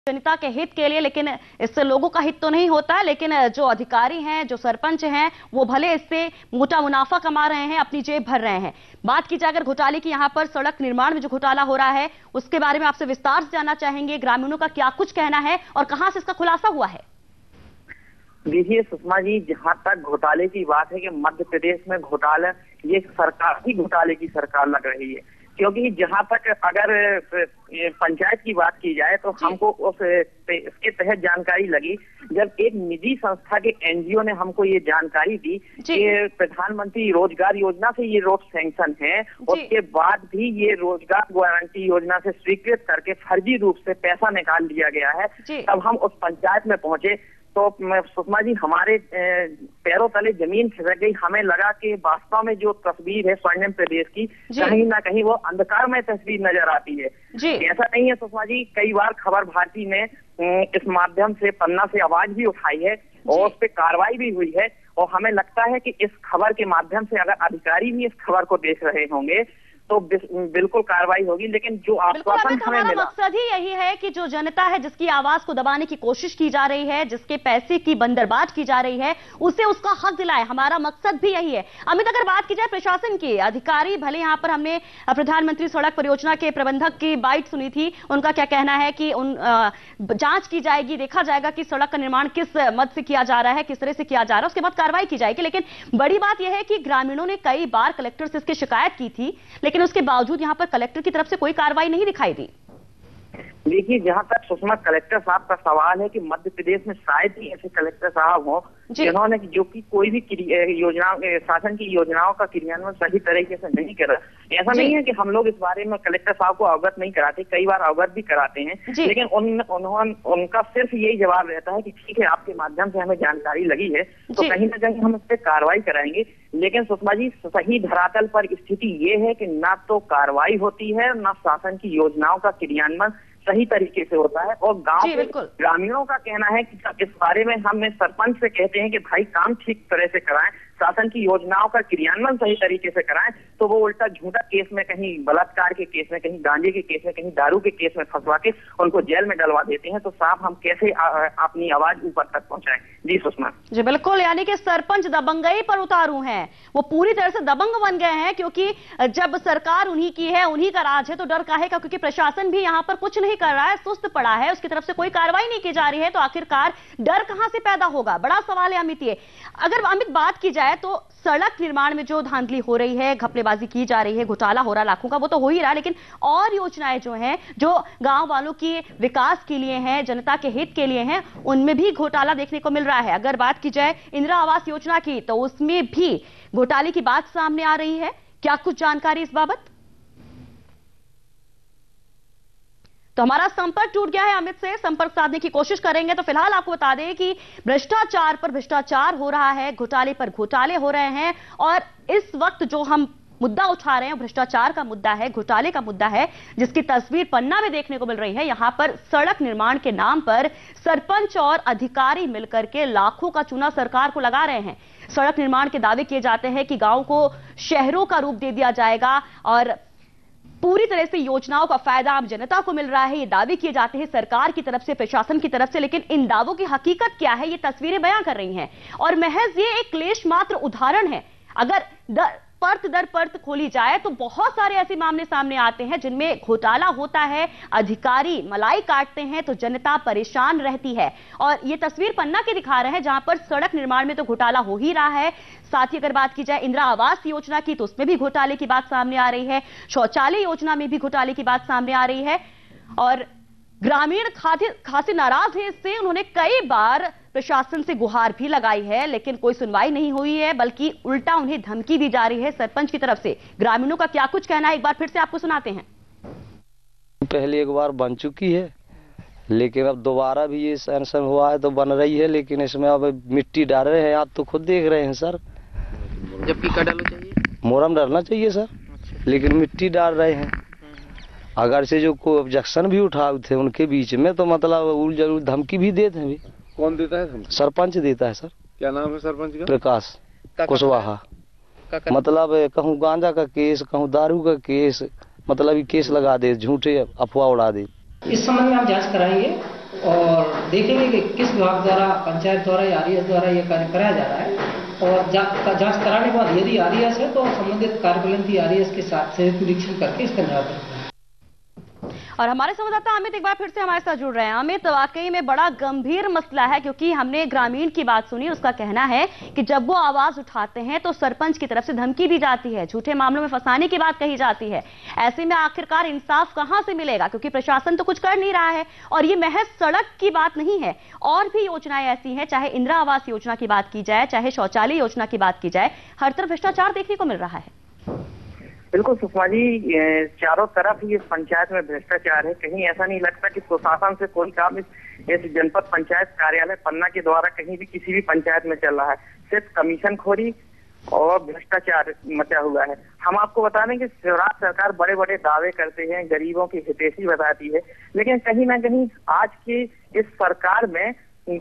जनता के हित के लिए, लेकिन इससे लोगों का हित तो नहीं होता। लेकिन जो अधिकारी हैं, जो सरपंच हैं, वो भले इससे मोटा मुनाफा कमा रहे हैं, अपनी जेब भर रहे हैं। बात की जाए अगर घोटाले की, यहाँ पर सड़क निर्माण में जो घोटाला हो रहा है उसके बारे में आपसे विस्तार से जानना चाहेंगे। ग्रामीणों का क्या कुछ कहना है और कहां से इसका खुलासा हुआ है? देखिए सुषमा जी, जहां तक घोटाले की बात है कि मध्य प्रदेश में घोटाला, ये सरकार ही घोटाले की सरकार लग रही है। क्योंकि जहां तक अगर पंचायत की बात की जाए तो हमको इसके तहत जानकारी लगी जब एक निजी संस्था के एनजीओ ने हमको ये जानकारी दी कि प्रधानमंत्री रोजगार योजना से ये रोड सैंक्शन है, उसके बाद भी ये रोजगार गारंटी योजना से स्वीकृत करके फर्जी रूप से पैसा निकाल लिया गया है। तब हम उस पंचायत में पहुंचे तो सुषमा जी, हमारे पैरों तले जमीन खिसक गई। हमें लगा कि वास्तव में जो तस्वीर है स्वर्णिम प्रदेश की, कहीं ना कहीं वो अंधकार में तस्वीर नजर आती है। ऐसा नहीं है सुषमा जी, कई बार खबर भारती ने इस माध्यम से पन्ना से आवाज भी उठाई है और उस पर कार्रवाई भी हुई है। और हमें लगता है कि इस खबर के माध्यम से अगर अधिकारी भी इस खबर को देख रहे होंगे तो बिल्कुल कार्रवाई होगी। लेकिन जो आश्वासन हमें मिला, मकसद ही यही है कि जो जनता है, जिसकी आवाज को दबाने की कोशिश की जा रही है, जिसके पैसे की बंदरबाट की जा रही है, उसे उसका हक दिलाए। हमारा मकसद भी यही है। अमित, अगर बात की जाए प्रशासन की, अधिकारी भले, यहाँ पर हमने प्रधानमंत्री सड़क परियोजना के प्रबंधक की बाइट सुनी थी, उनका क्या कहना है कि जांच की जाएगी, देखा जाएगा कि सड़क का निर्माण किस मद से किया जा रहा है, किस तरह से किया जा रहा है, उसके बाद कार्रवाई की जाएगी। लेकिन बड़ी बात यह है कि ग्रामीणों ने कई बार कलेक्टर से इसकी शिकायत की थी, लेकिन उसके बावजूद यहां पर कलेक्टर की तरफ से कोई कार्रवाई नहीं दिखाई दी। देखिए, जहां तक सुषमा कलेक्टर साहब का सवाल है कि मध्य प्रदेश में शायद ही ऐसे कलेक्टर साहब हो जिन्होंने जो कि कोई भी योजना, शासन की योजनाओं का क्रियान्वयन सही तरीके से नहीं करा। ऐसा नहीं है कि हम लोग इस बारे में कलेक्टर साहब को अवगत नहीं कराते, कई बार अवगत भी कराते हैं। लेकिन उनका सिर्फ यही जवाब रहता है कि ठीक है, आपके माध्यम से हमें जानकारी लगी है तो कहीं ना कहीं हम उस पर कार्रवाई कराएंगे। लेकिन सुषमा जी, सही धरातल पर स्थिति ये है कि ना तो कार्रवाई होती है, ना शासन की योजनाओं का क्रियान्वयन सही तरीके से होता है। और गांव के ग्रामीणों का कहना है कि इस बारे में हम सरपंच से कहते हैं कि भाई काम ठीक तरह से कराएं, शासन की योजनाओं का क्रियान्वयन सही तरीके से कराएं, तो वो उल्टा झूठा केस में, कहीं बलात्कार के केस में, कहीं गांजे के केस में, कहीं दारू के केस में फंसवा के उनको जेल में डलवा देते हैं। तो साहब, हम कैसे अपनी आवाज ऊपर तक पहुंचाएं? जी सुषमा जी, बिल्कुल। यानी कि सरपंच दबंगई पर उतारू हैं, वो पूरी तरह से दबंग बन गए हैं, क्योंकि जब सरकार उन्हीं की है, उन्हीं का राज है, तो डर काहे का? क्योंकि प्रशासन भी यहाँ पर कुछ नहीं कर रहा है, सुस्त पड़ा है, उसकी तरफ से कोई कार्रवाई नहीं की जा रही है, तो आखिरकार डर कहां से पैदा होगा? बड़ा सवाल है अमित। ये अगर अमित बात की जाए तो सड़क निर्माण में जो धांधली हो रही है, घपलेबाजी की जा रही है, घोटाला हो रहा है लाखों का, वो तो हो ही रहा है। लेकिन और योजनाएं जो हैं, जो गांव वालों के विकास के लिए हैं, जनता के हित के लिए हैं, उनमें भी घोटाला देखने को मिल रहा है। अगर बात की जाए इंदिरा आवास योजना की, तो उसमें भी घोटाले की बात सामने आ रही है। क्या कुछ जानकारी इस बाबत? तो हमारा संपर्क टूट गया है अमित से, संपर्क साधने की कोशिश करेंगे। तो फिलहाल आपको बता दें कि भ्रष्टाचार पर भ्रष्टाचार हो रहा है, घोटाले पर घोटाले हो रहे हैं। और इस वक्त जो हम मुद्दा उठा रहे हैं, भ्रष्टाचार का मुद्दा है, घोटाले का मुद्दा है, जिसकी तस्वीर पन्ना में देखने को मिल रही है। यहां पर सड़क निर्माण के नाम पर सरपंच और अधिकारी मिलकर के लाखों का चूना सरकार को लगा रहे हैं। सड़क निर्माण के दावे किए जाते हैं कि गांव को शहरों का रूप दे दिया जाएगा और पूरी तरह से योजनाओं का फायदा आम जनता को मिल रहा है। ये दावे किए जाते हैं सरकार की तरफ से, प्रशासन की तरफ से। लेकिन इन दावों की हकीकत क्या है, ये तस्वीरें बयां कर रही हैं। और महज ये एक क्लेश मात्र उदाहरण है। अगर परत दर परत खोली जाए तो बहुत सारे ऐसे मामले सामने आते हैं जिनमें घोटाला होता है, अधिकारी मलाई काटते हैं, तो जनता परेशान रहती है। और ये तस्वीर पन्ना के दिखा रहे हैं, जहां पर सड़क निर्माण में तो घोटाला हो ही रहा है, साथ ही अगर बात की जाए इंदिरा आवास योजना की, तो उसमें भी घोटाले की बात सामने आ रही है, शौचालय योजना में भी घोटाले की बात सामने आ रही है। और ग्रामीण खासे नाराज है इससे। उन्होंने कई बार प्रशासन से गुहार भी लगाई है, लेकिन कोई सुनवाई नहीं हुई है, बल्कि उल्टा उन्हें धमकी दी जा रही है सरपंच की तरफ से। ग्रामीणों का क्या कुछ कहना है, एक बार फिर से आपको सुनाते हैं। पहले एक बार बन चुकी है, लेकिन अब दोबारा भी ये सैंक्शन हुआ है तो बन रही है, लेकिन इसमें अब मिट्टी डाल रहे हैं। आप तो खुद देख रहे हैं सर, जबकि क्या डालना चाहिए? मोरम डालना चाहिए सर, लेकिन मिट्टी डाल रहे हैं। अगर से जो कोई ऑब्जेक्शन भी उठाए थे उनके बीच में, तो मतलब जरूर धमकी भी देते हैं। कौन देता है? सरपंच देता है सर। क्या नाम है सरपंच का? प्रकाश कुशवाहा। मतलब कहूँ गांजा का केस, कहूँ दारू का केस, मतलब ये केस लगा दे, झूठे अफवाह उड़ा दे। इस संबंध में आप जांच कराएंगे? और देखेंगे कि किस विभाग द्वारा, पंचायत द्वारा या आरईएस द्वारा ये कार्य कराया जा रहा है। और जांच कराने के बाद यदि आरईएस है तो संबंधित कार्यपालन की आरईएस के साथ से निरीक्षण करके इसका निराकरण। और हमारे संवाददाता अमित एक बार फिर से हमारे साथ जुड़ रहे हैं। अमित, वाकई में बड़ा गंभीर मसला है, क्योंकि हमने ग्रामीण की बात सुनी। उसका कहना है कि जब वो आवाज उठाते हैं तो सरपंच की तरफ से धमकी दी जाती है, झूठे मामलों में फंसाने की बात कही जाती है। ऐसे में आखिरकार इंसाफ कहां से मिलेगा, क्योंकि प्रशासन तो कुछ कर नहीं रहा है। और ये महज सड़क की बात नहीं है, और भी योजनाएं ऐसी हैं, चाहे इंदिरा आवास योजना की बात की जाए, चाहे शौचालय योजना की बात की जाए, हर तरफ भ्रष्टाचार देखने को मिल रहा है। बिल्कुल सुषमा जी, चारों तरफ ही इस पंचायत में भ्रष्टाचार है। कहीं ऐसा नहीं लगता कि प्रशासन से कोई काम इस जनपद पंचायत कार्यालय पन्ना के द्वारा कहीं भी किसी भी पंचायत में चल रहा है। सिर्फ कमीशन खोरी और भ्रष्टाचार मचा हुआ है। हम आपको बता दें कि शिवराज सरकार बड़े बड़े दावे करते हैं, गरीबों की हितैषी बताती है, लेकिन कहीं ना कहीं आज की इस सरकार में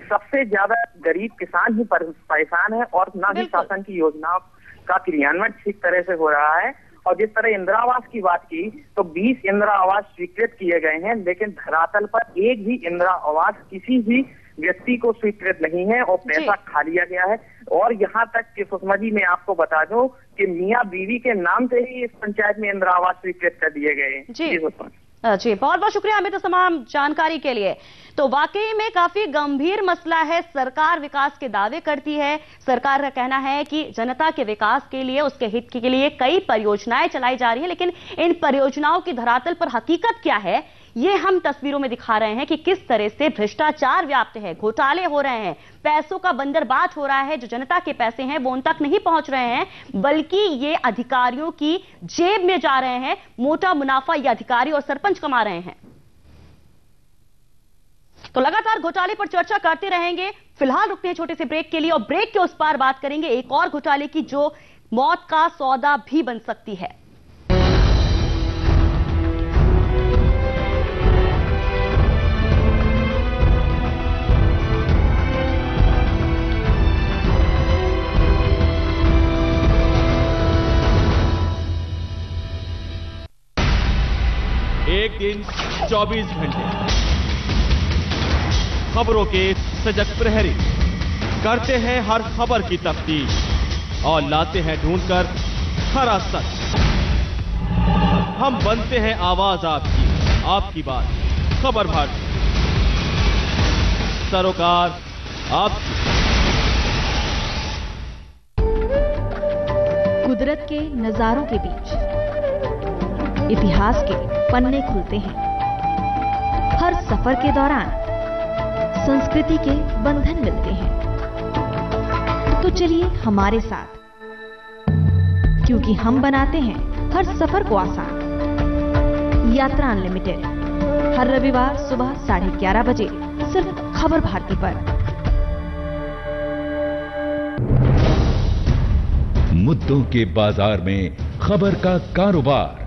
सबसे ज्यादा गरीब किसान ही परेशान है, और ना ही शासन की योजनाओं का क्रियान्वयन ठीक तरह से हो रहा है। और जिस तरह इंदिरा आवास की बात की तो 20 इंदिरा आवास स्वीकृत किए गए हैं, लेकिन धरातल पर एक भी इंदिरा आवास किसी भी व्यक्ति को स्वीकृत नहीं है और पैसा खा लिया गया है। और यहाँ तक कि सुषमा जी मैं आपको बता दूं कि मियां बीवी के नाम से ही इस पंचायत में इंदिरा आवास स्वीकृत कर दिए गए हैं। जी बहुत बहुत शुक्रिया अमित, तमाम जानकारी के लिए। तो वाकई में काफी गंभीर मसला है। सरकार विकास के दावे करती है, सरकार का कहना है कि जनता के विकास के लिए, उसके हित के लिए कई परियोजनाएं चलाई जा रही है, लेकिन इन परियोजनाओं की धरातल पर हकीकत क्या है ये हम तस्वीरों में दिखा रहे हैं कि किस तरह से भ्रष्टाचार व्याप्त है, घोटाले हो रहे हैं, पैसों का बंदरबाट हो रहा है। जो जनता के पैसे हैं वो उन तक नहीं पहुंच रहे हैं, बल्कि ये अधिकारियों की जेब में जा रहे हैं। मोटा मुनाफा ये अधिकारी और सरपंच कमा रहे हैं। तो लगातार घोटाले पर चर्चा करते रहेंगे। फिलहाल रुकते हैं छोटे से ब्रेक के लिए, और ब्रेक के उस पार बात करेंगे एक और घोटाले की जो मौत का सौदा भी बन सकती है। एक दिन 24 घंटे खबरों के सजग प्रहरी करते हैं हर खबर की तफ्तीश और लाते हैं ढूंढकर खरा सच। हम बनते हैं आवाज आपकी, आपकी बात, खबर भारती, सरोकार आपकी। कुदरत के नजारों के बीच इतिहास के पन्ने खुलते हैं। हर सफर के दौरान संस्कृति के बंधन मिलते हैं। तो चलिए हमारे साथ, क्योंकि हम बनाते हैं हर सफर को आसान। यात्रा अनलिमिटेड, हर रविवार सुबह 11:30 बजे सिर्फ खबर भारती पर। मुद्दों के बाजार में खबर का कारोबार,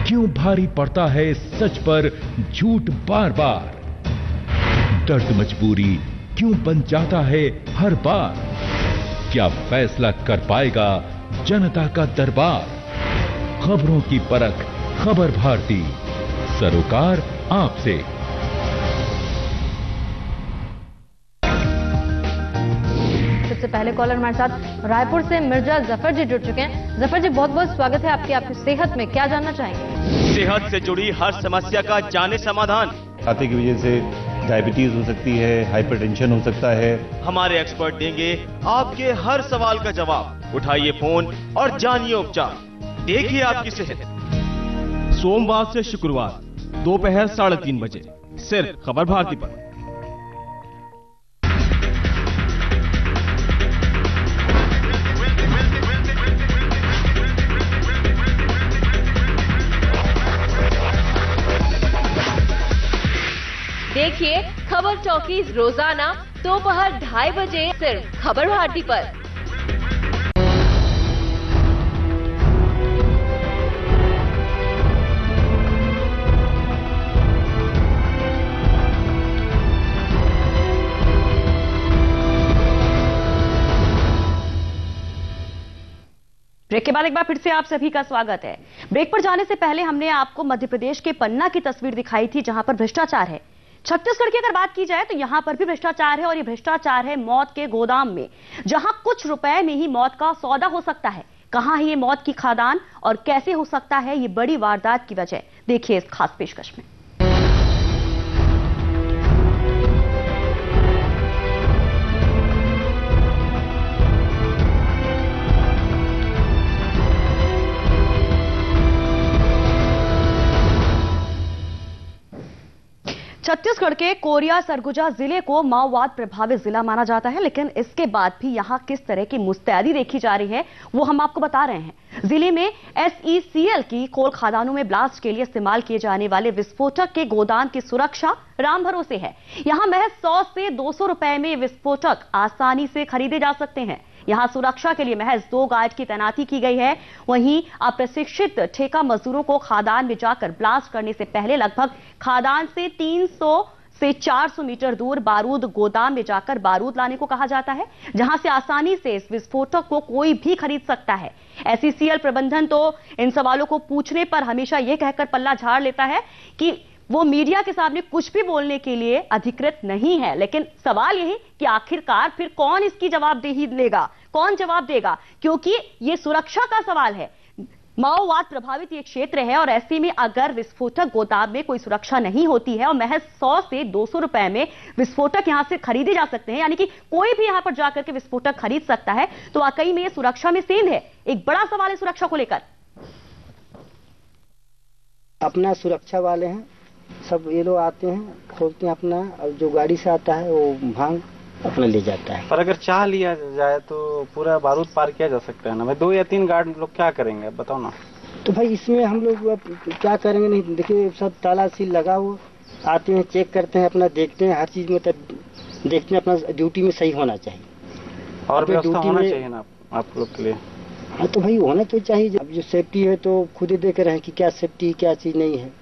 क्यों भारी पड़ता है सच पर झूठ बार बार, दर्द मजबूरी क्यों बन जाता है हर बार, क्या फैसला कर पाएगा जनता का दरबार। खबरों की परख खबर भारती, सरोकार आपसे। सबसे पहले कॉलर हमारे साथ रायपुर से मिर्जा जफर जी जुड़ चुके हैं। जफर जी बहुत बहुत स्वागत है आपकी सेहत में क्या जानना चाहेंगे? सेहत से जुड़ी हर समस्या का जाने समाधान। खाते की वजह से डायबिटीज हो सकती है, हाइपरटेंशन हो सकता है। हमारे एक्सपर्ट देंगे आपके हर सवाल का जवाब। उठाइए फोन और जानिए उपचार, देखिए आपकी सेहत। सोमवार से शुक्रवार दोपहर 3:30 बजे सिर्फ खबर भारती पर। देखिए खबर टॉकीज रोजाना दोपहर 2:30 बजे सिर्फ खबर भारती पर। ब्रेक के बाद एक बार फिर से आप सभी का स्वागत है। ब्रेक पर जाने से पहले हमने आपको मध्य प्रदेश के पन्ना की तस्वीर दिखाई थी, जहां पर भ्रष्टाचार है। छत्तीसगढ़ की अगर बात की जाए तो यहां पर भी भ्रष्टाचार है और ये भ्रष्टाचार है मौत के गोदाम में, जहां कुछ रुपए में ही मौत का सौदा हो सकता है। कहां है ये मौत की खादान और कैसे हो सकता है ये बड़ी वारदात की वजह, देखिए इस खास पेशकश में। छत्तीसगढ़ के कोरिया सरगुजा जिले को माओवाद प्रभावित जिला माना जाता है, लेकिन इसके बाद भी यहां किस तरह की मुस्तैदी देखी जा रही है वो हम आपको बता रहे हैं। जिले में SECL की कोल खदानों में ब्लास्ट के लिए इस्तेमाल किए जाने वाले विस्फोटक के गोदाम की सुरक्षा राम भरोसे है। यहां महज 100 से 200 रुपए में विस्फोटक आसानी से खरीदे जा सकते हैं। यहां सुरक्षा के लिए महज 2 गार्ड की तैनाती की गई है। वहीं अप्रशिक्षित ठेका मजदूरों को खादान में जाकर ब्लास्ट करने से पहले लगभग खादान से 300 से 400 मीटर दूर बारूद गोदाम में जाकर बारूद लाने को कहा जाता है, जहां से आसानी से इस विस्फोटक को कोई भी खरीद सकता है। SECL प्रबंधन तो इन सवालों को पूछने पर हमेशा यह कहकर पल्ला झाड़ लेता है कि वो मीडिया के सामने कुछ भी बोलने के लिए अधिकृत नहीं है, लेकिन सवाल यही कि आखिरकार फिर कौन इसकी जवाबदेही लेगा, कौन जवाब देगा, क्योंकि ये सुरक्षा का सवाल है। माओवाद प्रभावित ये क्षेत्र है और ऐसे में अगर विस्फोटक गोदाम में कोई सुरक्षा नहीं होती है और महज 100 से 200 रुपए में विस्फोटक यहां से खरीदे जा सकते हैं, यानी कि कोई भी यहां पर जाकर के विस्फोटक खरीद सकता है, तो वाकई में ये सुरक्षा में सेंध है। एक बड़ा सवाल है सुरक्षा को लेकर। अपना सुरक्षा वाले हैं सब, ये लोग आते हैं खोलते हैं अपना, और जो गाड़ी से आता है वो भांग अपना ले जाता है। पर अगर चाह लिया जाए तो पूरा बारूद पार किया जा सकता है ना भाई। 2 या 3 गार्ड लोग क्या करेंगे बताओ ना। तो भाई इसमें हम लोग क्या करेंगे, नहीं देखिए सब ताला सील लगा हुआ, आते हैं चेक करते हैं अपना, देखते हैं हर चीज में, तब देखते हैं अपना ड्यूटी में सही होना चाहिए और व्यवस्था होना चाहिए ना आप लोग के लिए। हाँ तो भाई होना तो चाहिए। अब जो सेफ्टी है तो खुद ही देख रहे हैं कि क्या सेफ्टी क्या चीज नहीं है।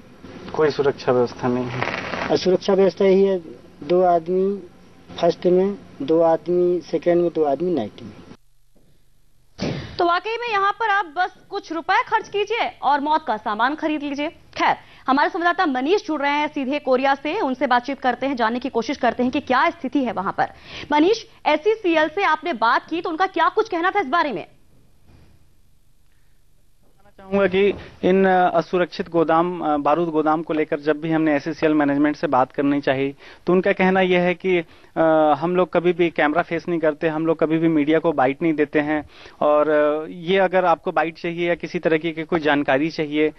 कोई सुरक्षा व्यवस्था नहीं है। सुरक्षा व्यवस्था यही है, 2 आदमी फर्स्ट में, 2 आदमी सेकंड में, 2 आदमी नाइट में। तो वाकई में यहाँ पर आप बस कुछ रुपए खर्च कीजिए और मौत का सामान खरीद लीजिए। खैर, हमारे संवाददाता मनीष जुड़ रहे हैं सीधे कोरिया से, उनसे बातचीत करते हैं, जानने की कोशिश करते हैं कि क्या स्थिति है वहां पर। मनीष, SECL से आपने बात की तो उनका क्या कुछ कहना था इस बारे में? चाहूंगा कि इन असुरक्षित गोदाम बारूद गोदाम को लेकर जब भी हमने SECL मैनेजमेंट से बात करनी चाहिए तो उनका कहना यह है कि हम लोग कभी भी कैमरा फेस नहीं करते, हम लोग कभी भी मीडिया को बाइट नहीं देते हैं, और ये अगर आपको बाइट चाहिए या किसी तरह की कोई जानकारी चाहिए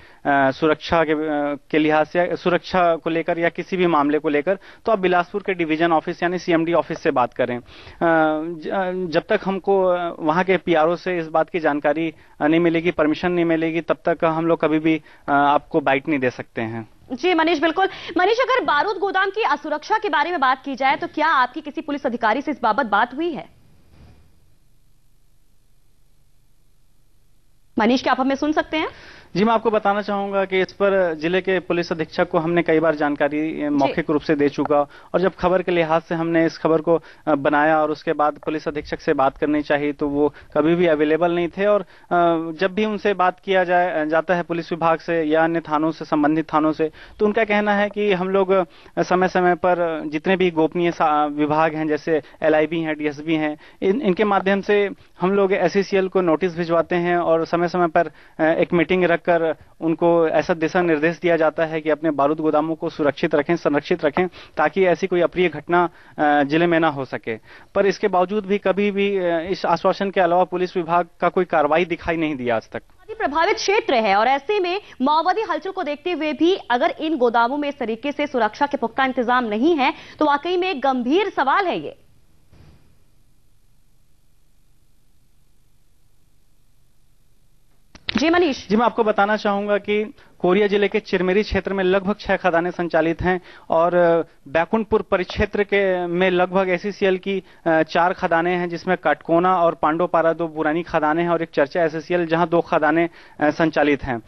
सुरक्षा के लिहाज से, सुरक्षा को लेकर या किसी भी मामले को लेकर, तो आप बिलासपुर के डिवीजन ऑफिस यानी CMD ऑफिस से बात करें। जब तक हमको वहां के PRO से इस बात की जानकारी नहीं मिलेगी, परमिशन नहीं मिलेगी, तब तक हम लोग कभी भी आपको बाइट नहीं दे सकते हैं। जी मनीष, बिल्कुल। मनीष, अगर बारूद गोदाम की असुरक्षा के बारे में बात की जाए तो क्या आपकी किसी पुलिस अधिकारी से इस बाबत बात हुई है? मनीष, क्या आप हमें सुन सकते हैं? जी, मैं आपको बताना चाहूंगा कि इस पर जिले के पुलिस अधीक्षक को हमने कई बार जानकारी मौखिक रूप से दे चुका, और जब खबर के लिहाज से हमने इस खबर को बनाया और उसके बाद पुलिस अधीक्षक से बात करनी चाहिए तो वो कभी भी अवेलेबल नहीं थे। और जब भी उनसे बात किया जाता है पुलिस विभाग से या अन्य थानों से, संबंधित थानों से, तो उनका कहना है कि हम लोग समय समय पर जितने भी गोपनीय विभाग हैं जैसे LIB हैं, DSB हैं, इनके माध्यम से हम लोग SECL को नोटिस भिजवाते हैं और समय समय पर एक मीटिंग रखकर उनको ऐसा दिशा निर्देश दिया जाता है कि अपने बारूद गोदामों को सुरक्षित रखें, संरक्षित रखें, ताकि ऐसी कोई अप्रिय घटना जिले में ना हो सके। पर इसके बावजूद भी कभी भी इस आश्वासन के अलावा पुलिस विभाग का कोई कार्रवाई दिखाई नहीं दिया आज तक। प्रभावित क्षेत्र है और ऐसे में माओवादी हलचल को देखते हुए भी अगर इन गोदामों में इस तरीके से सुरक्षा के पुख्ता इंतजाम नहीं है तो वाकई में एक गंभीर सवाल है ये। जी मनीष। जी, मैं आपको बताना चाहूंगा कि कोरिया जिले के चिरमेरी क्षेत्र में लगभग 6 खदानें संचालित हैं और बैकुंठपुर परिक्षेत्र में लगभग SECL की 4 खदानें हैं, जिसमें कटकोना और पांडोपारा 2 पुरानी खदानें हैं और एक चर्चा SECL जहां 2 खदानें संचालित हैं।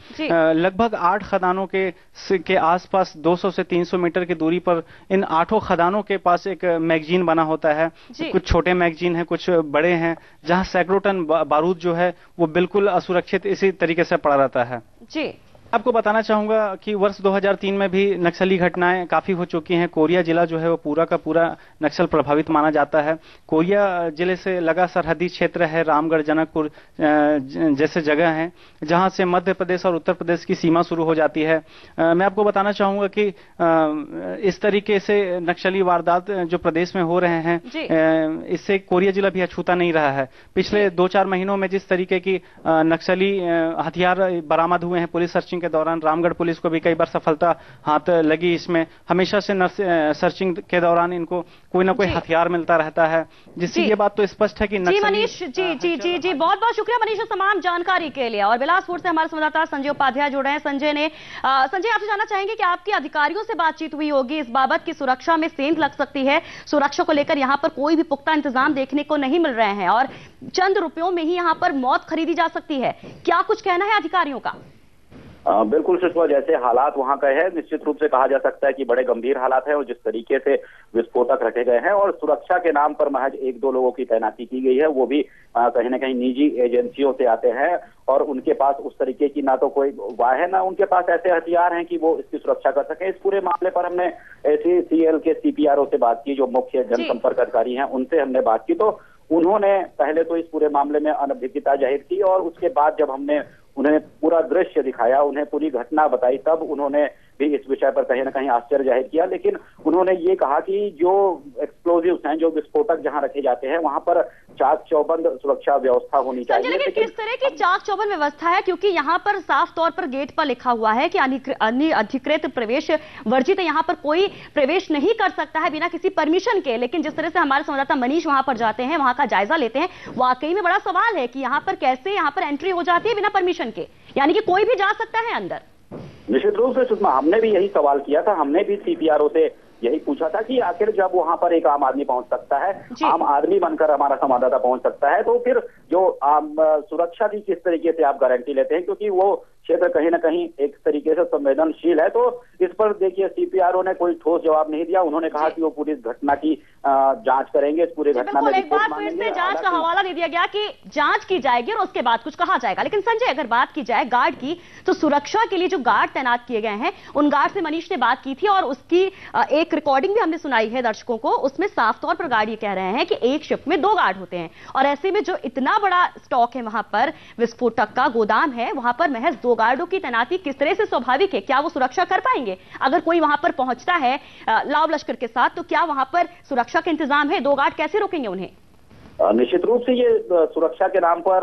लगभग 8 खदानों के आसपास 200 से 300 मीटर की दूरी पर इन 8 खदानों के पास एक मैगजीन बना होता है। कुछ छोटे मैगजीन हैं, कुछ बड़े हैं, जहां सैकड़ों टन बारूद जो है वो बिल्कुल असुरक्षित इसी तरीके से पड़ा रहता है। जी आपको बताना चाहूंगा कि वर्ष 2003 में भी नक्सली घटनाएं काफी हो चुकी हैं। कोरिया जिला जो है वो पूरा का पूरा नक्सल प्रभावित माना जाता है। कोरिया जिले से लगा सरहदी क्षेत्र है, रामगढ़, जनकपुर जैसे जगह हैं जहां से मध्य प्रदेश और उत्तर प्रदेश की सीमा शुरू हो जाती है। मैं आपको बताना चाहूंगा कि इस तरीके से नक्सली वारदात जो प्रदेश में हो रहे हैं, इससे कोरिया जिला भी अछूता नहीं रहा है। पिछले 2-4 महीनों में जिस तरीके की नक्सली हथियार बरामद हुए हैं पुलिस सर्चिंग के दौरान, रामगढ़ पुलिस को भी कई बार सफलता हाथ लगी इसमें। हमेशा से सर्चिंग के दौरान इनको कोई ना कोई हथियार मिलता रहता है, जिससे ये बात तो स्पष्ट है कि जी मनीष, जी बहुत बहुत शुक्रिया मनीष तमाम जानकारी के लिए। और बिलासपुर से हमारे संवाददाता संजय उपाध्याय जुड़े हैं। संजय आपसे जानना चाहेंगे कि आपकी अधिकारियों से बातचीत हुई होगी इस बाबत की सुरक्षा में सेंध लग सकती है, सुरक्षा को लेकर यहाँ पर कोई भी पुख्ता इंतजाम देखने को नहीं मिल रहे हैं और चंद रुपयों में ही यहाँ पर मौत खरीदी जा सकती है, क्या कुछ कहना है अधिकारियों का? बिल्कुल सुषमा, जैसे हालात वहां का है निश्चित रूप से कहा जा सकता है कि बड़े गंभीर हालात हैं और जिस तरीके से विस्फोटक रखे गए हैं और सुरक्षा के नाम पर महज 1-2 लोगों की तैनाती की गई है, वो भी कहीं ना कहीं निजी एजेंसियों से आते हैं और उनके पास उस तरीके की ना तो कोई वाह है ना उनके पास ऐसे हथियार हैं कि वो इसकी सुरक्षा कर सकें। इस पूरे मामले पर हमने ACCL के CPRO से बात की, जो मुख्य जनसंपर्क अधिकारी हैं, उनसे हमने बात की तो उन्होंने पहले तो इस पूरे मामले में अनभिज्ञता जाहिर की और उसके बाद जब हमने उन्हें पूरा दृश्य दिखाया, उन्हें पूरी घटना बताई, तब उन्होंने भी इस विषय पर कहीं ना कहीं आश्चर्य जाहिर किया। लेकिन उन्होंने ये कहा कि जो एक्सप्लोजिव्स हैं, जो विस्फोटक जहां रखे जाते हैं, वहां पर चाक चौबंद सुरक्षा व्यवस्था होनी चाहिए। लेकिन किस तरह की चाक चौबंद व्यवस्था है, क्योंकि यहाँ पर साफ तौर पर गेट पर लिखा हुआ है कि अनधिकृत प्रवेश वर्जित है, यहाँ पर कोई प्रवेश नहीं कर सकता है बिना किसी परमिशन के। लेकिन जिस तरह से हमारे संवाददाता मनीष वहां पर जाते हैं, वहां का जायजा लेते हैं, वाकई में बड़ा सवाल है कि यहाँ पर कैसे यहाँ पर एंट्री हो जाती है बिना परमिशन के, यानी कि कोई भी जा सकता है अंदर। निश्चित रूप से सुषमा, हमने भी यही सवाल किया था, हमने भी CPRO से यही पूछा था कि आखिर जब वहां पर एक आम आदमी पहुंच सकता है, आम आदमी बनकर हमारा संवाददाता पहुंच सकता है, तो फिर जो सुरक्षा की किस तरीके से आप गारंटी लेते हैं, क्योंकि वो क्षेत्र कहीं ना कहीं एक तरीके से संवेदनशील है। तो इस पर देखिए CPRO ने कोई ठोस जवाब नहीं दिया। उन्होंने कहा कि वो पूरी घटना की जांच करेंगे, इस पूरे घटना में एक बार फिर से जांच का हवाला दे दिया गया कि जांच की जाएगी और उसके बाद कुछ कहा जाएगा। लेकिन संजय, अगर बात की जाए गार्ड की, तो सुरक्षा के लिए जो गार्ड तैनात किए गए हैं, उन गार्ड से मनीष ने बात की थी और उसकी एक रिकॉर्डिंग भी हमने सुनाई है दर्शकों को। उसमें साफ तौर पर गार्ड ये कह रहे हैं कि एक शिफ्ट में 2 गार्ड होते हैं और ऐसे में जो इतना बड़ा स्टॉक है वहां पर, विस्फोटक का गोदाम है, वहां पर महज 2 गार्डों की तैनाती किस तरह से स्वाभाविक है? क्या वो सुरक्षा कर पाएंगे? अगर कोई वहां पर पहुंचता है लाव लश्कर के साथ, तो क्या वहां पर सुरक्षा का इंतजाम है? 2 गार्ड कैसे रोकेंगे उन्हें? निश्चित रूप से ये सुरक्षा के नाम पर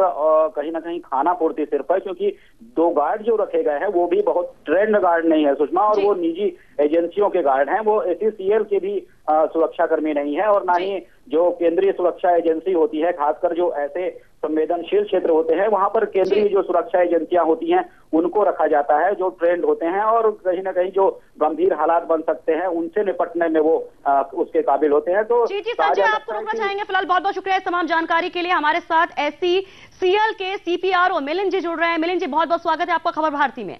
कहीं ना कहीं खाना पूर्ति सिर्फ है, क्योंकि 2 गार्ड जो रखे गए हैं वो भी बहुत ट्रेंड गार्ड नहीं है सुषमा, और वो निजी एजेंसियों के गार्ड हैं। वो ACCL के भी सुरक्षा कर्मी नहीं है और ना ही जो केंद्रीय सुरक्षा एजेंसी होती है, खासकर जो ऐसे संवेदनशील क्षेत्र होते हैं वहां पर केंद्रीय जो सुरक्षा एजेंसियां होती हैं उनको रखा जाता है, जो ट्रेंड होते हैं और कहीं ना कहीं जो गंभीर हालात बन सकते हैं उनसे निपटने में वो उसके काबिल होते हैं। तो जी संजय, आपको रोकना चाहेंगे फिलहाल। बहुत बहुत शुक्रिया इस तमाम जानकारी के लिए। हमारे साथ ACCL के CPRO मिलिंद जी जुड़ रहे हैं। मिलिंद जी, बहुत बहुत स्वागत है आपका खबर भारती में।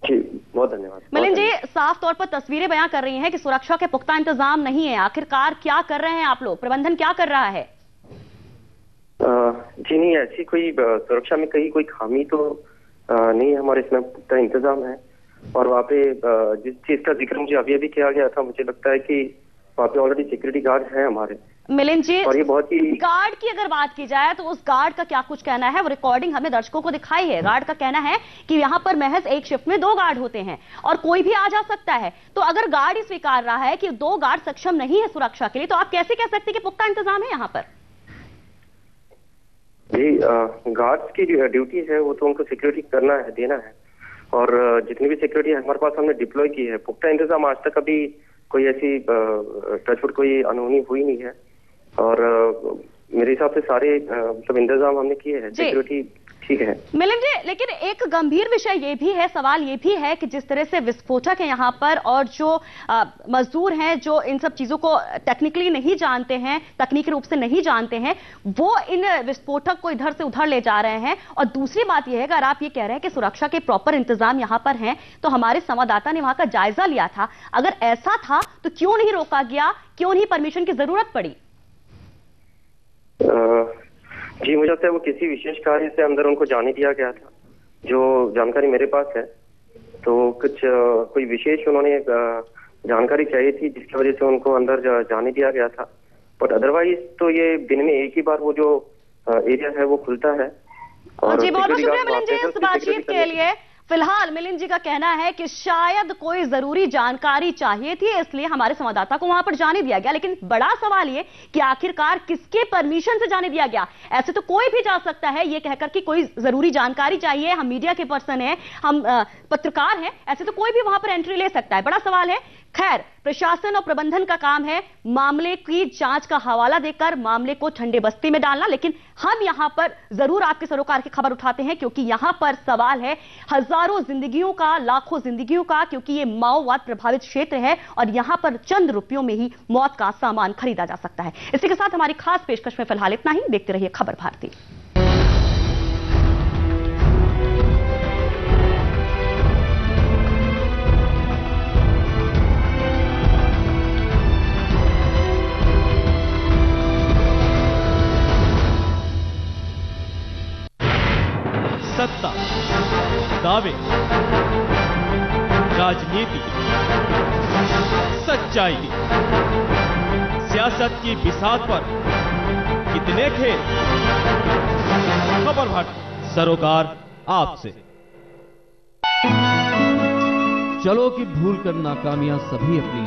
जी बहुत धन्यवाद। मिलिंद जी, साफ तौर पर तस्वीरें बयां कर रही हैं कि सुरक्षा के पुख्ता इंतजाम नहीं है। आखिरकार क्या कर रहे हैं आप लोग, प्रबंधन क्या कर रहा है? जी नहीं, ऐसी कोई सुरक्षा में कहीं कोई खामी तो नहीं है, हमारे इसमें पुख्ता इंतजाम है। और वहाँ पे जिस चीज का जिक्र मुझे अभी अभी किया गया था, मुझे लगता है कि वहाँ पे ऑलरेडी सिक्योरिटी गार्ड हैं हमारे। मिलिंद जी, और ये बहुत ही गार्ड की अगर बात की जाए तो उस गार्ड का क्या कुछ कहना है? वो रिकॉर्डिंग हमने दर्शकों को दिखाई है। गार्ड का कहना है कि यहाँ पर महज एक शिफ्ट में 2 गार्ड होते हैं और कोई भी आ जा सकता है। तो अगर गार्ड ही स्वीकार रहा है कि 2 गार्ड सक्षम नहीं है सुरक्षा के लिए, तो आप कैसे कह सकते हैं कि पुख्ता इंतजाम है यहाँ पर? जी, गार्ड्स की ड्यूटी है वो तो उनको सिक्योरिटी करना है, देना है। और जितनी भी सिक्योरिटी है हमारे पास हमने डिप्लॉय की है। पुख्ता इंतजाम आज तक अभी कोई ऐसी टचवुड कोई अनहोनी हुई नहीं है। और मेरे हिसाब से सारे मतलब इंतजाम हमने किए हैं, सिक्योरिटी ठीक है। मिलिंद जी, लेकिन एक गंभीर विषय ये भी है, सवाल ये भी है कि जिस तरह से विस्फोटक है यहाँ पर और जो मजदूर हैं जो इन सब चीजों को टेक्निकली नहीं जानते हैं, तकनीकी रूप से नहीं जानते हैं, वो इन विस्फोटक को इधर से उधर ले जा रहे हैं। और दूसरी बात यह है, अगर आप ये कह रहे हैं कि सुरक्षा के प्रॉपर इंतजाम यहाँ पर हैं, तो हमारे संवाददाता ने वहां का जायजा लिया था। अगर ऐसा था तो क्यों नहीं रोका गया, क्यों नहीं परमिशन की जरूरत पड़ी? जी मुझे लगता है वो किसी विशेष कार्य से अंदर उनको जाने दिया गया था जो जानकारी मेरे पास है तो कुछ कोई विशेष उन्होंने जानकारी चाहिए थी जिसकी वजह से उनको अंदर जाने दिया गया था। बट अदरवाइज तो ये दिन में एक ही बार वो जो एरिया है वो खुलता है। और जी बहुत बहुत शुक्रिया मिलिंद जी इस बातचीत के लिए। फिलहाल मिलिंद जी का कहना है कि शायद कोई जरूरी जानकारी चाहिए थी, इसलिए हमारे संवाददाता को वहां पर जाने दिया गया। लेकिन बड़ा सवाल ये कि आखिरकार किसके परमिशन से जाने दिया गया। ऐसे तो कोई भी जा सकता है ये कहकर कि कोई जरूरी जानकारी चाहिए, हम मीडिया के पर्सन हैं, हम पत्रकार हैं, ऐसे तो कोई भी वहां पर एंट्री ले सकता है। बड़ा सवाल है। खैर, प्रशासन और प्रबंधन का काम है मामले की जांच का हवाला देकर मामले को ठंडे बस्ती में डालना। लेकिन हम यहां पर जरूर आपके सरोकार की खबर उठाते हैं क्योंकि यहां पर सवाल है हजारों जिंदगियों का, लाखों जिंदगियों का, क्योंकि ये माओवाद प्रभावित क्षेत्र है और यहां पर चंद रुपयों में ही मौत का सामान खरीदा जा सकता है। इसी के साथ हमारी खास पेशकश में फिलहाल इतना ही। देखते रहिए खबर भारती। सत्ता, दावे, राजनीति, सच्चाई, सियासत की बिसात पर कितने खेल। खबर भारती सरोकार आपसे। चलो कि भूल कर नाकामियां सभी अपनी,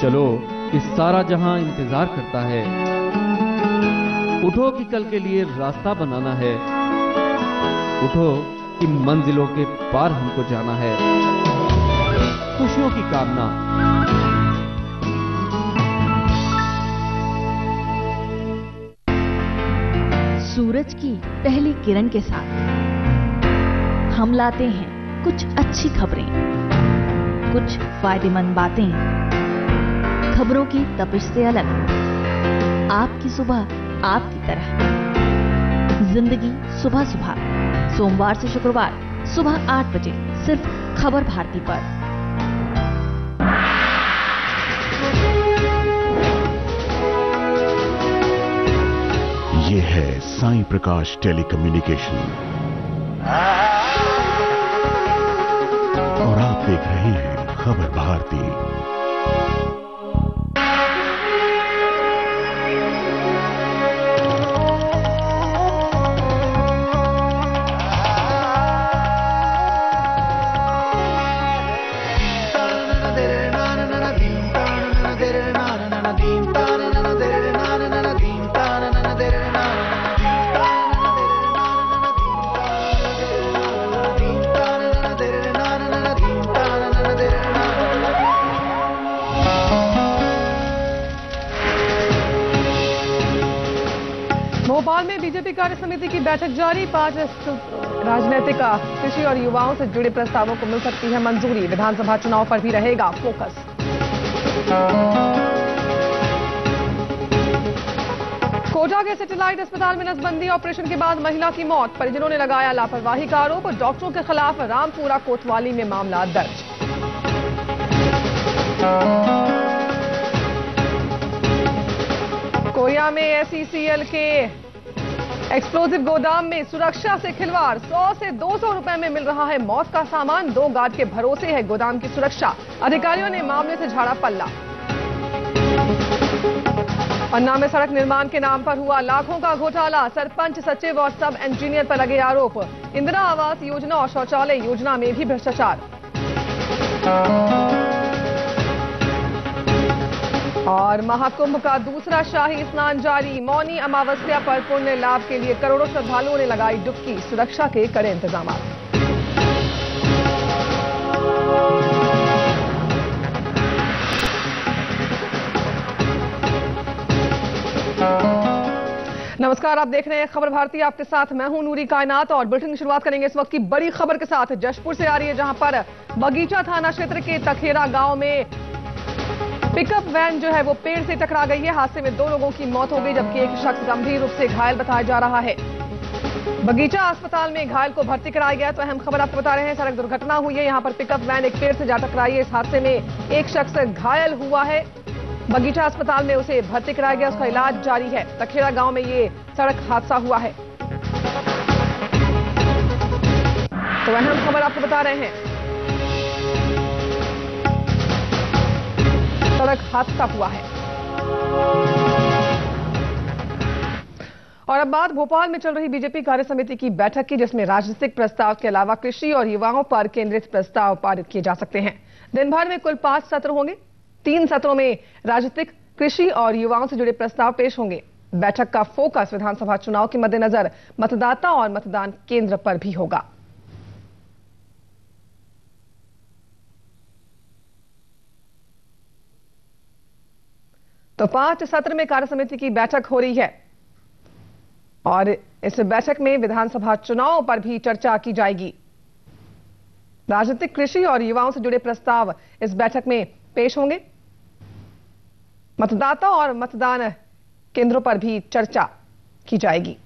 चलो इस सारा जहां इंतजार करता है। उठो कि कल के लिए रास्ता बनाना है, उठो कि मंजिलों के पार हमको जाना है। खुशियों की कामना, सूरज की पहली किरण के साथ हम लाते हैं कुछ अच्छी खबरें, कुछ फायदेमंद बातें, खबरों की तपिश से अलग, आपकी सुबह आपकी तरह। जिंदगी सुबह सुबह, सोमवार से शुक्रवार सुबह 8 बजे सिर्फ खबर भारती पर। ये है साईं प्रकाश टेलीकम्युनिकेशन और आप देख रहे हैं खबर भारती। भोपाल में बीजेपी कार्य समिति की बैठक जारी। 5 राजनीतिक, कृषि और युवाओं से जुड़े प्रस्तावों को मिल सकती है मंजूरी। विधानसभा चुनाव पर भी रहेगा फोकस। कोटा के सैटेलाइट अस्पताल में नसबंदी ऑपरेशन के बाद महिला की मौत, परिजनों ने लगाया लापरवाही का आरोप। डॉक्टरों के खिलाफ रामपुरा कोतवाली में मामला दर्ज। कोरिया में SECL के एक्सप्लोजिव गोदाम में सुरक्षा से खिलवाड़, 100 से 200 रुपए में मिल रहा है मौत का सामान। 2 गार्ड के भरोसे है गोदाम की सुरक्षा। अधिकारियों ने मामले से झाड़ा पल्ला। पन्ना में सड़क निर्माण के नाम पर हुआ लाखों का घोटाला, सरपंच, सचिव और सब इंजीनियर पर लगे आरोप। इंदिरा आवास योजना और शौचालय योजना में भी भ्रष्टाचार। और महाकुंभ का दूसरा शाही स्नान जारी। मौनी अमावस्या पर पुण्य लाभ के लिए करोड़ों श्रद्धालुओं ने लगाई डुबकी। सुरक्षा के कड़े इंतजाम। नमस्कार, आप देख रहे हैं खबर भारती। आपके साथ मैं हूं नूरी कायनात और बुलेटिन की शुरुआत करेंगे इस वक्त की बड़ी खबर के साथ। जशपुर से आ रही है, जहां पर बगीचा थाना क्षेत्र के तखेरा गांव में पिकअप वैन जो है वो पेड़ से टकरा गई है। हादसे में 2 लोगों की मौत हो गई, जबकि एक शख्स गंभीर रूप से घायल बताया जा रहा है। बगीचा अस्पताल में घायल को भर्ती कराया गया। तो अहम खबर आपको बता रहे हैं, सड़क दुर्घटना हुई है। यहां पर पिकअप वैन एक पेड़ से जा टकराई है। इस हादसे में एक शख्स घायल हुआ है। बगीचा अस्पताल में उसे भर्ती कराया गया, उसका इलाज जारी है। तखेरा गांव में ये सड़क हादसा हुआ है। तो अहम खबर आपको बता रहे हैं, सड़क हादसा हुआ है। और अब बात भोपाल में चल रही बीजेपी कार्य समिति की बैठक की, जिसमें राजनीतिक प्रस्ताव के अलावा कृषि और युवाओं पर केंद्रित प्रस्ताव पारित किए जा सकते हैं। दिन भर में कुल 5 सत्र होंगे। 3 सत्रों में राजनीतिक, कृषि और युवाओं से जुड़े प्रस्ताव पेश होंगे। बैठक का फोकस विधानसभा चुनाव के मद्देनजर मतदाता और मतदान केंद्र पर भी होगा। तो 5 सत्र में कार्य समिति की बैठक हो रही है और इस बैठक में विधानसभा चुनाव पर भी चर्चा की जाएगी। राजनीतिक, कृषि और युवाओं से जुड़े प्रस्ताव इस बैठक में पेश होंगे। मतदाता और मतदान केंद्रों पर भी चर्चा की जाएगी।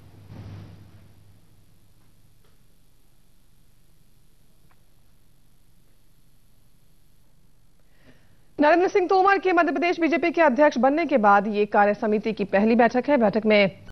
नरेंद्र सिंह तोमर के मध्य प्रदेश बीजेपी के अध्यक्ष बनने के बाद ये कार्य समिति की पहली बैठक है। बैठक में